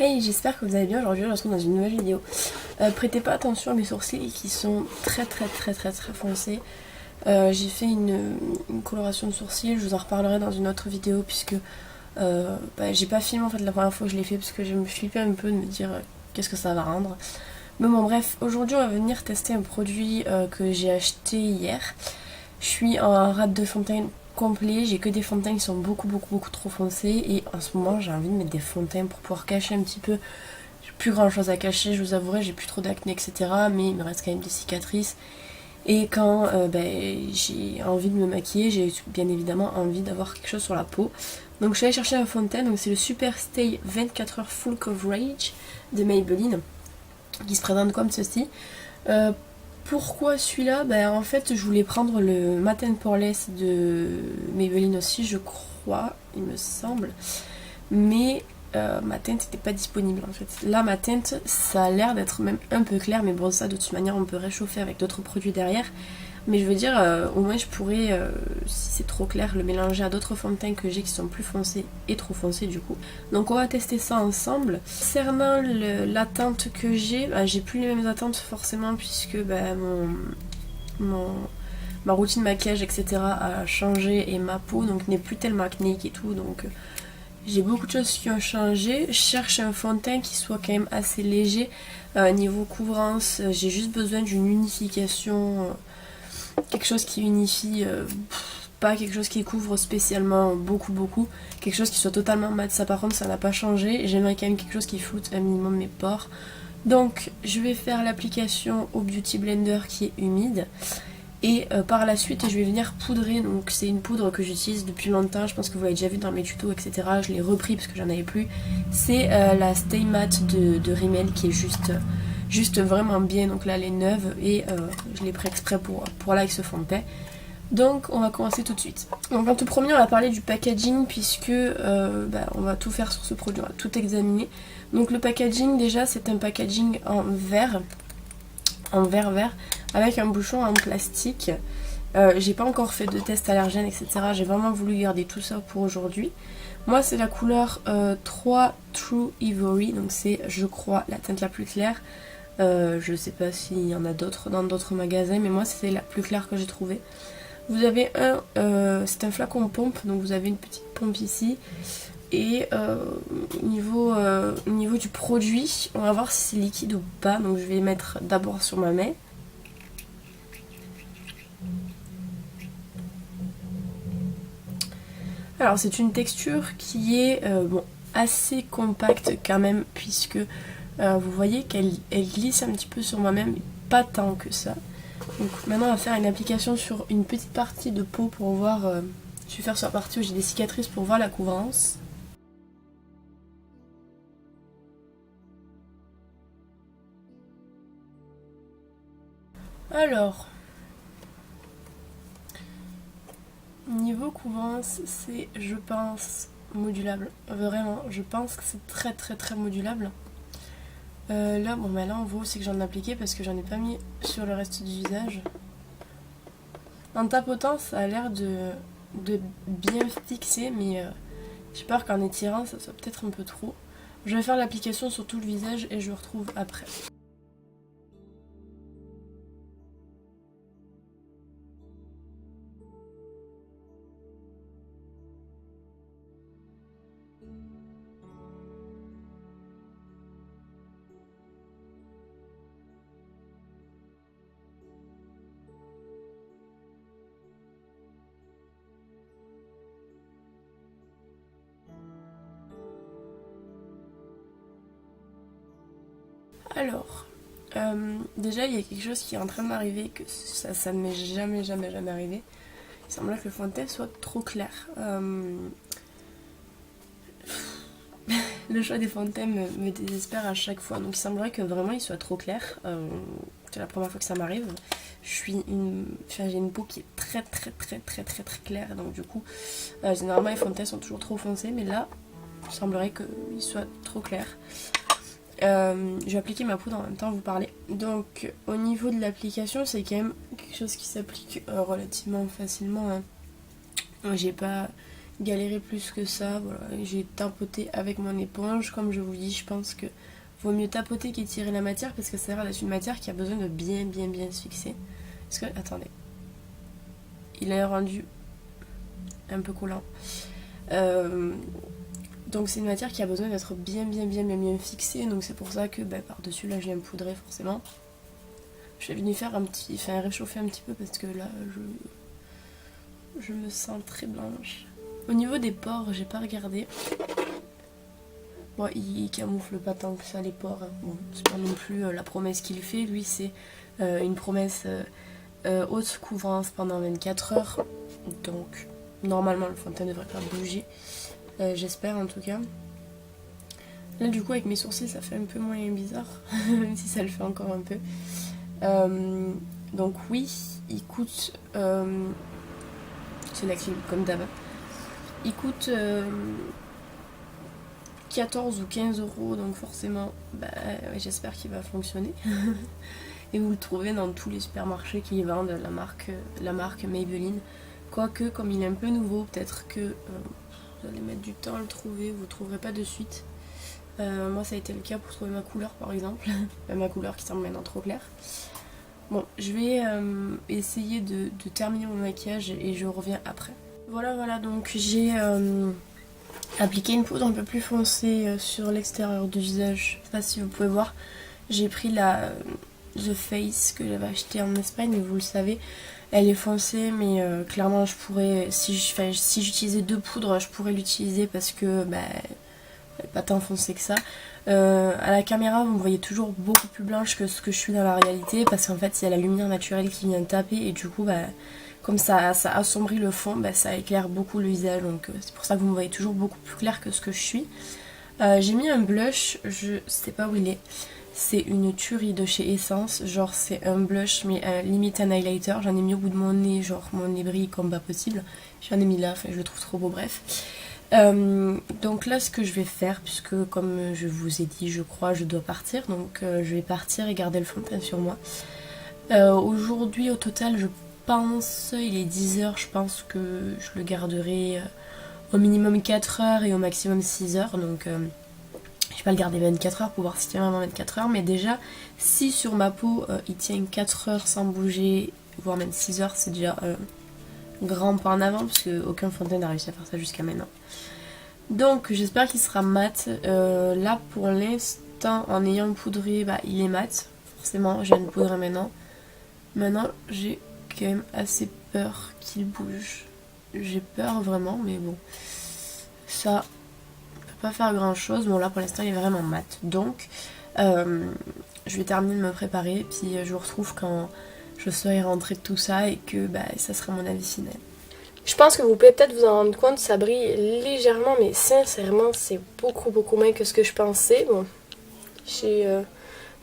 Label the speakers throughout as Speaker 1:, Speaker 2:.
Speaker 1: Hey, j'espère que vous allez bien. Aujourd'hui, je vous retrouve dans une nouvelle vidéo. Prêtez pas attention à mes sourcils qui sont très foncés. J'ai fait une coloration de sourcils, je vous en reparlerai dans une autre vidéo puisque j'ai pas filmé en fait la première fois que je l'ai fait parce que je me flippais un peu de me dire qu'est-ce que ça va rendre. Mais bon bref, aujourd'hui on va venir tester un produit que j'ai acheté hier. Je suis en rate de fond de teint complet, j'ai que des fonds de teint qui sont beaucoup trop foncés et en ce moment j'ai envie de mettre des fonds de teint pour pouvoir cacher un petit peu. J'ai plus grand chose à cacher, je vous avouerai, j'ai plus trop d'acné etc, mais il me reste quand même des cicatrices. Et quand j'ai envie de me maquiller, j'ai bien évidemment envie d'avoir quelque chose sur la peau. Donc je suis allée chercher un fond de teint, donc c'est le Super Stay 24 heures Full Coverage de Maybelline, qui se présente comme ceci. Pourquoi celui-là? En fait je voulais prendre le Matte & Poreless de Maybelline aussi, je crois, il me semble. Mais ma teinte n'était pas disponible en fait. Là ma teinte ça a l'air d'être même un peu clair, mais bon ça de toute manière on peut réchauffer avec d'autres produits derrière. Mais je veux dire au moins je pourrais, si c'est trop clair, le mélanger à d'autres fonds de teint que j'ai qui sont plus foncés et trop foncés du coup. Donc on va tester ça ensemble. Concernant la teinte que j'ai plus les mêmes attentes forcément puisque ma routine maquillage etc a changé et ma peau donc n'est plus tellement acnéique et tout, donc j'ai beaucoup de choses qui ont changé. Je cherche un fond de teint qui soit quand même assez léger. Niveau couvrance, j'ai juste besoin d'une unification, quelque chose qui unifie, pas quelque chose qui couvre spécialement beaucoup. Quelque chose qui soit totalement mat, ça par contre ça n'a pas changé. J'aimerais quand même quelque chose qui floute un minimum mes pores. Donc je vais faire l'application au Beauty Blender qui est humide. Et par la suite je vais venir poudrer, donc c'est une poudre que j'utilise depuis longtemps, je pense que vous l'avez déjà vu dans mes tutos etc, je l'ai repris parce que j'en avais plus. C'est la Stay Matte de Rimmel qui est juste vraiment bien, donc là elle est neuve et je l'ai pris exprès pour là avec ce fond de teint. Donc on va commencer tout de suite. Donc en tout premier on va parler du packaging puisque on va tout faire sur ce produit, on va tout examiner. Donc le packaging déjà c'est un packaging en verre avec un bouchon en plastique. J'ai pas encore fait de test allergène etc, j'ai vraiment voulu garder tout ça pour aujourd'hui. Moi c'est la couleur 3 True Ivory, donc c'est je crois la teinte la plus claire. Je sais pas s'il y en a d'autres dans d'autres magasins, mais moi c'est la plus claire que j'ai trouvée. Vous avez c'est un flacon pompe, donc vous avez une petite pompe ici. Et au niveau du produit, on va voir si c'est liquide ou pas. Donc je vais mettre d'abord sur ma main. Alors c'est une texture qui est assez compacte quand même, puisque vous voyez qu'elle glisse un petit peu sur moi-même, pas tant que ça. Donc maintenant on va faire une application sur une petite partie de peau pour voir, je vais faire sur la partie où j'ai des cicatrices pour voir la couvrance. Alors, niveau couvrance, c'est je pense modulable, vraiment, je pense que c'est très modulable. Là on voit aussi que j'en ai appliqué parce que j'en ai pas mis sur le reste du visage. En tapotant ça a l'air de bien fixer, mais j'ai peur qu'en étirant ça soit peut-être un peu trop. Je vais faire l'application sur tout le visage et je vous retrouve après. Alors, déjà il y a quelque chose qui est en train de m'arriver, que ça ne m'est jamais arrivé. Il semblerait que le fond de teint soit trop clair. Le choix des fonds de teint me désespère à chaque fois, donc il semblerait que vraiment il soit trop clair. C'est la première fois que ça m'arrive. J'ai une peau qui est très claire, donc du coup généralement les fonds de teint sont toujours trop foncés, mais là il semblerait qu'il soit trop clair. Je vais appliquer ma poudre en même temps vous parler. Donc au niveau de l'application c'est quand même quelque chose qui s'applique relativement facilement, hein. J'ai pas galérer plus que ça. Voilà, j'ai tapoté avec mon éponge. Comme je vous dis, je pense que vaut mieux tapoter qu'étirer la matière parce que ça a l'air d'être une matière qui a besoin de bien se fixer. Parce que, attendez, il est rendu un peu collant. Donc c'est une matière qui a besoin d'être bien fixée. Donc c'est pour ça que par-dessus là je viens poudrer forcément. Je suis venue faire réchauffer un petit peu parce que là je me sens très blanche. Au niveau des pores, j'ai pas regardé. Bon, il camoufle pas tant que ça les pores. Bon, c'est pas non plus la promesse qu'il fait. Lui, c'est une promesse haute couvrance pendant 24 heures. Donc, normalement, le fond de teint ne devrait pas bouger. J'espère en tout cas. Là, du coup, avec mes sourcils, ça fait un peu moins bizarre. Même si ça le fait encore un peu. Donc, oui, il coûte. C'est la clim, comme d'hab. Il coûte 14 ou 15 euros, donc forcément, j'espère qu'il va fonctionner. Et vous le trouvez dans tous les supermarchés qui vendent la marque Maybelline. Quoique, comme il est un peu nouveau, peut-être que vous allez mettre du temps à le trouver, vous ne le trouverez pas de suite. Moi, ça a été le cas pour trouver ma couleur, par exemple. Ma couleur qui semble maintenant trop claire. Bon, je vais essayer de terminer mon maquillage et je reviens après. Voilà, donc j'ai appliqué une poudre un peu plus foncée sur l'extérieur du visage. Je sais pas si vous pouvez voir. J'ai pris la The Face que j'avais achetée en Espagne, vous le savez. Elle est foncée, mais clairement je pourrais, si j'utilisais 2 poudres, je pourrais l'utiliser parce que elle n'est pas tant foncée que ça. À la caméra, vous me voyez toujours beaucoup plus blanche que ce que je suis dans la réalité parce qu'en fait, il y a la lumière naturelle qui vient taper et du coup, comme ça assombrit le fond, ça éclaire beaucoup le visage. Donc c'est pour ça que vous me voyez toujours beaucoup plus clair que ce que je suis. J'ai mis un blush, je sais pas où il est. C'est une tuerie de chez Essence, genre c'est un blush mais limite un highlighter. J'en ai mis au bout de mon nez, genre mon nez brille comme pas possible. J'en ai mis là, je le trouve trop beau, bref. Donc là ce que je vais faire, puisque comme je vous ai dit je crois je dois partir, donc je vais partir et garder le fond de teint sur moi. Aujourd'hui au total je pense, il est 10h, je pense que je le garderai au minimum 4 heures et au maximum 6 heures, donc je vais pas le garder 24 heures pour voir s'il tient vraiment 24 heures, mais déjà si sur ma peau il tient 4 heures sans bouger, voire même 6 heures, c'est déjà grand pas en avant parce qu'aucun fond de teint n'a réussi à faire ça jusqu'à maintenant. Donc j'espère qu'il sera mat. Là pour l'instant en ayant poudré il est mat. Forcément je viens de poudrer maintenant. Maintenant j'ai quand même assez peur qu'il bouge. J'ai peur vraiment mais bon. Ça peut pas faire grand chose. Bon là pour l'instant il est vraiment mat. Donc je vais terminer de me préparer. Puis je vous retrouve quand je serai rentrée de tout ça et que ça sera mon avis final. Je pense que vous pouvez peut-être vous en rendre compte, ça brille légèrement, mais sincèrement c'est beaucoup moins que ce que je pensais. Bon, j'ai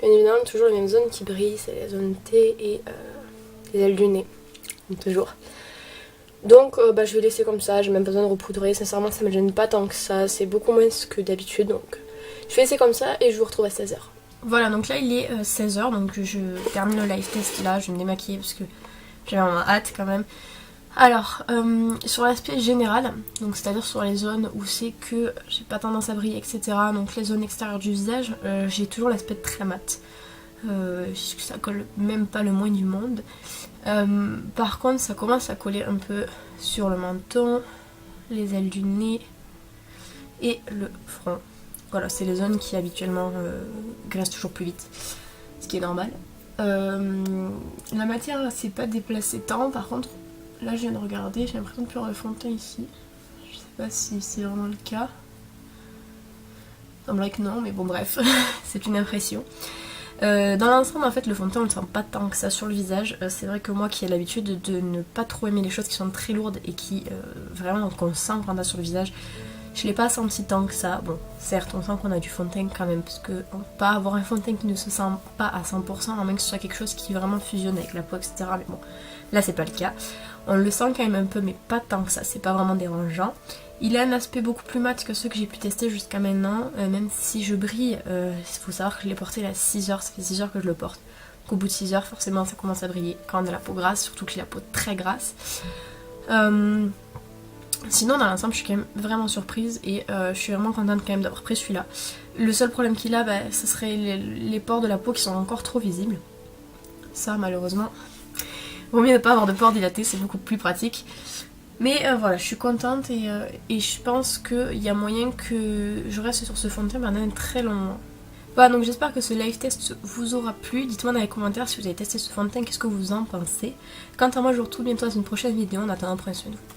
Speaker 1: bien évidemment toujours les mêmes zones qui brillent, c'est les zones T et les ailes du nez, toujours. Donc je vais laisser comme ça, j'ai même pas besoin de repoudrer, sincèrement ça me gêne pas tant que ça, c'est beaucoup moins que d'habitude, donc je vais laisser comme ça et je vous retrouve à 16h. Voilà, donc là il est 16h, donc je termine le live test là, je vais me démaquiller parce que j'ai vraiment hâte quand même. Alors, sur l'aspect général, donc c'est-à-dire sur les zones où c'est que j'ai pas tendance à briller, etc., donc les zones extérieures du visage, j'ai toujours l'aspect très mat, puisque ça colle même pas le moins du monde. Par contre, ça commence à coller un peu sur le menton, les ailes du nez et le front. Voilà, c'est les zones qui habituellement graissent toujours plus vite, ce qui est normal. La matière s'est pas déplacée tant, par contre, là je viens de regarder, j'ai l'impression de plus avoir le fond de teint ici. Je sais pas si c'est vraiment le cas. Il semblerait que non, mais bon bref, c'est une impression. Dans l'ensemble en fait le fond de teint on ne sent pas tant que ça sur le visage. C'est vrai que moi qui ai l'habitude de ne pas trop aimer les choses qui sont très lourdes et qui vraiment qu'on sent quand on a sur le visage, je l'ai pas senti tant que ça. Bon certes on sent qu'on a du fond de teint quand même, parce que on peut pas avoir un fond de teint qui ne se sent pas à 100% à moins que ce soit quelque chose qui vraiment fusionne avec la peau, etc. Mais bon là c'est pas le cas. On le sent quand même un peu mais pas tant que ça, c'est pas vraiment dérangeant. Il a un aspect beaucoup plus mat que ceux que j'ai pu tester jusqu'à maintenant, même si je brille, il faut savoir que je l'ai porté là 6 heures, ça fait 6 heures que je le porte. Donc au bout de 6 heures forcément ça commence à briller quand on a la peau grasse, surtout que j'ai la peau très grasse. Sinon dans l'ensemble je suis quand même vraiment surprise et je suis vraiment contente quand même d'avoir pris celui-là. Le seul problème qu'il a, ce serait les pores de la peau qui sont encore trop visibles. Ça malheureusement, vaut mieux ne pas avoir de pores dilatés, c'est beaucoup plus pratique. Mais voilà, je suis contente et je pense qu'il y a moyen que je reste sur ce fond de teint pendant un très long moment. Voilà, donc j'espère que ce live test vous aura plu. Dites-moi dans les commentaires si vous avez testé ce fond de teint, qu'est-ce que vous en pensez. Quant à moi, je vous retrouve bientôt dans une prochaine vidéo. En attendant, prenez soin de vous.